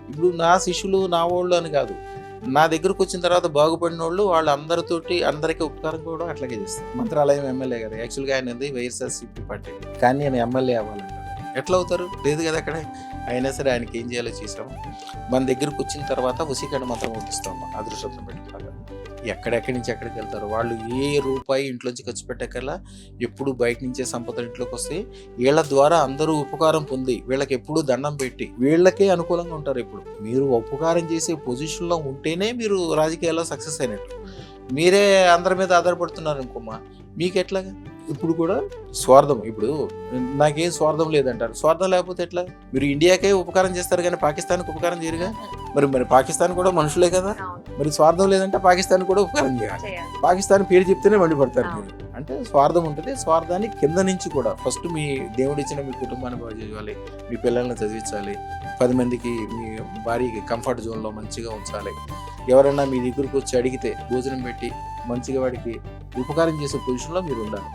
ఇప్పుడు నా శిష్యులు నా వాళ్ళు అని కాదు, నా దగ్గరకు వచ్చిన తర్వాత బాగుపడిన వాళ్ళు వాళ్ళందరితోటి అందరికీ ఉపకారం కూడా అట్లాగే చేస్తారు. మంత్రాలయం ఎమ్మెల్యే గారు యాక్చువల్గా ఆయన వైఎస్ఆర్సీపీ పార్టీ, కానీ నేను ఎమ్మెల్యే అవ్వాలంటారు. ఎట్లా అవుతారు? లేదు కదా అక్కడ. అయినా సరే ఆయనకి ఏం చేయాలో చేసాము. మన దగ్గరకు వచ్చిన తర్వాత వశీకరణ మంత్రం పంపిస్తాము అదృష్టం పెట్టుకున్నాక. ఎక్కడెక్కడి నుంచి ఎక్కడికి వెళ్తారు వాళ్ళు, ఏ రూపాయి ఇంట్లోంచి ఖర్చు పెట్టకల్లా ఎప్పుడు బయట నుంచే సంపద ఇంట్లోకి వస్తే వీళ్ళ ద్వారా అందరూ ఉపకారం పొంది వీళ్ళకి ఎప్పుడు దండం పెట్టి వీళ్ళకే అనుకూలంగా ఉంటారు. ఇప్పుడు మీరు ఉపకారం చేసే పొజిషన్లో ఉంటేనే మీరు రాజకీయాల్లో సక్సెస్ అయినట్టు. మీరే అందరి మీద ఆధారపడుతున్నారు అనుకోమ్మా, మీకు ఎట్లాగా? ఇప్పుడు కూడా స్వార్థం, ఇప్పుడు నాకేం స్వార్థం లేదంటారు. స్వార్థం లేకపోతే ఎట్లా? మీరు ఇండియాకే ఉపకారం చేస్తారు కానీ పాకిస్తాన్కి ఉపకారం చేయరుగా. మరి పాకిస్తాన్ కూడా మనుషులే కదా. మరి స్వార్థం లేదంటే పాకిస్తాన్ కూడా ఉపకారం చేయాలి. పాకిస్తాన్ పేరు చెప్తేనే మండిపడతారు మీరు. అంటే స్వార్థం ఉంటుంది. స్వార్థాన్ని కింద నుంచి కూడా ఫస్ట్ మీ దేవుడు ఇచ్చిన మీ కుటుంబాన్ని బాగు చేయాలి, మీ పిల్లల్ని చదివించాలి, 10 మందికి మీ భార్యకి కంఫర్ట్ జోన్లో మంచిగా ఉంచాలి. ఎవరైనా మీ దగ్గరకు వచ్చి అడిగితే భోజనం పెట్టి మంచిగా వాడికి ఉపకారం చేసే పొజిషన్లో మీరు ఉండాలి.